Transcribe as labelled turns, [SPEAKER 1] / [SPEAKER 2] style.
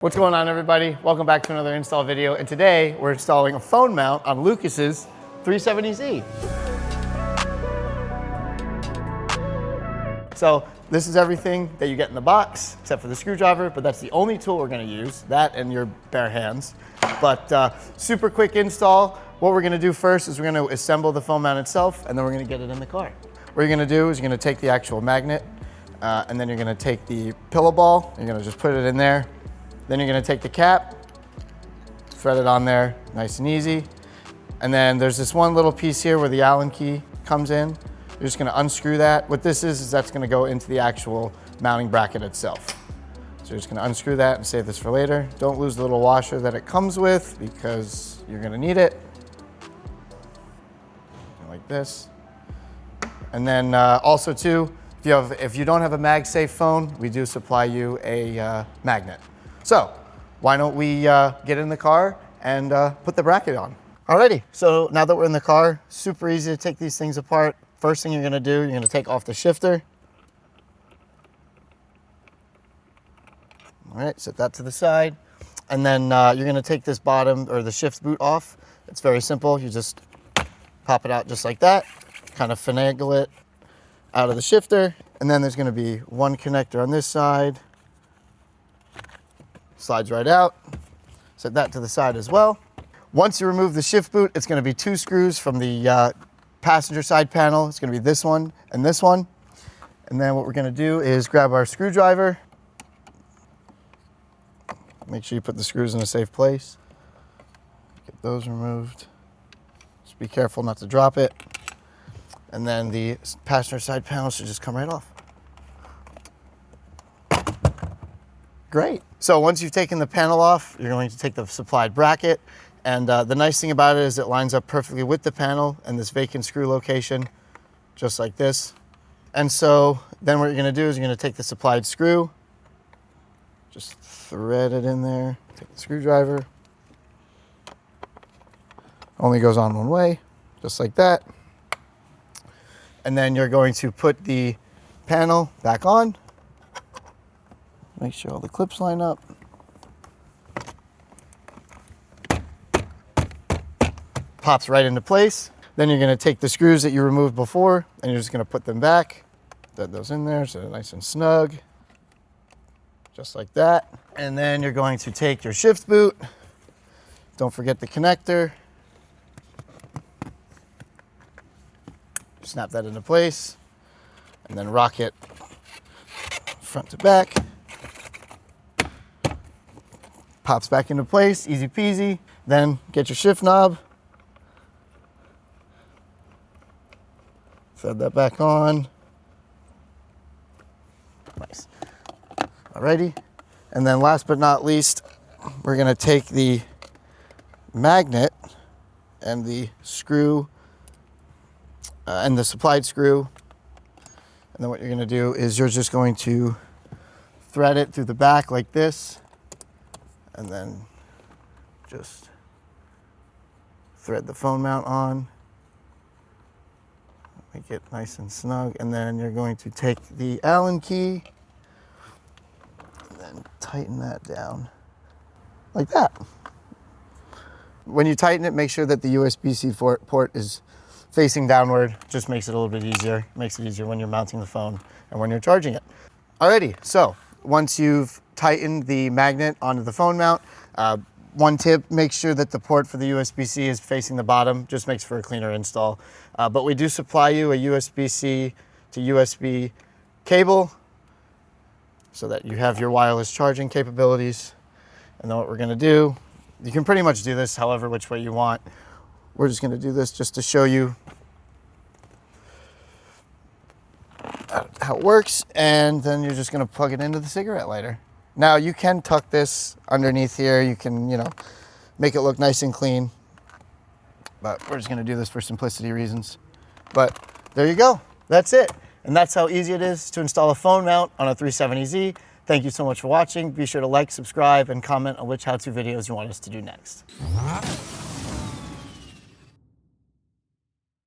[SPEAKER 1] What's going on, everybody? Welcome back to another install video, and today we're installing a phone mount on Lucas's 370Z. So this is everything that you get in the box except for the screwdriver, but that's the only tool we're going to use, that and your bare hands. But super quick install. What we're going to do first is we're going to assemble the phone mount itself, and then we're going to get it in the car. What you're going to do is you're going to take the actual magnet, and then you're going to take the pillow ball, you're going to just put it in there. Then you're gonna take the cap, thread it on there, nice and easy. And then there's this one little piece here where the Allen key comes in. You're just gonna unscrew that. What this is that's gonna go into the actual mounting bracket itself. So you're just gonna unscrew that and save this for later. Don't lose the little washer that it comes with because you're gonna need it. Like this. And then also too, if you don't have a MagSafe phone, we do supply you a magnet. So why don't we get in the car and put the bracket on. Alrighty, so now that we're in the car, super easy to take these things apart. First thing you're gonna do, you're gonna take off the shifter. All right, set that to the side. And then you're gonna take this bottom or the shift boot off. It's very simple, you just pop it out just like that, kind of finagle it out of the shifter. And then there's gonna be one connector on this side. Slides right out. Set that to the side as well. Once you remove the shift boot, it's going to be two screws from the passenger side panel. It's going to be this one and this one. And then what we're going to do is grab our screwdriver. Make sure you put the screws in a safe place. Get those removed. Just be careful not to drop it. And then the passenger side panel should just come right off. Great. So once you've taken the panel off, you're going to take the supplied bracket. And the nice thing about it is it lines up perfectly with the panel and this vacant screw location, just like this. And so then what you're going to do is you're going to take the supplied screw, just thread it in there, take the screwdriver. Only goes on one way, just like that. And then you're going to put the panel back on. Make sure all the clips line up. Pops right into place. Then you're gonna take the screws that you removed before and you're just gonna put them back. Thread those in there so they're nice and snug. Just like that. And then you're going to take your shift boot. Don't forget the connector. Snap that into place and then rock it front to back. Pops back into place, easy peasy. Then get your shift knob. Thread that back on. Nice. Alrighty. And then last but not least, we're gonna take the magnet and the screw and the supplied screw. And then what you're gonna do is you're just going to thread it through the back like this. And then just thread the phone mount on. Make it nice and snug. And then you're going to take the Allen key and then tighten that down like that. When you tighten it, make sure that the USB-C port is facing downward. Just makes it a little bit easier. Makes it easier when you're mounting the phone and when you're charging it. Alrighty, so once you've tightened the magnet onto the phone mount, one tip, make sure that the port for the USB-C is facing the bottom. Just makes for a cleaner install. But we do supply you a USB-C to USB cable so that you have your wireless charging capabilities. And then what we're gonna do, you can pretty much do this however which way you want. We're just gonna do this just to show you how it works, and then you're just gonna plug it into the cigarette lighter. Now you can tuck this underneath here. You can, make it look nice and clean, but we're just gonna do this for simplicity reasons. But there you go, that's it. And that's how easy it is to install a phone mount on a 370Z. Thank you so much for watching. Be sure to like, subscribe, and comment on which how-to videos you want us to do next.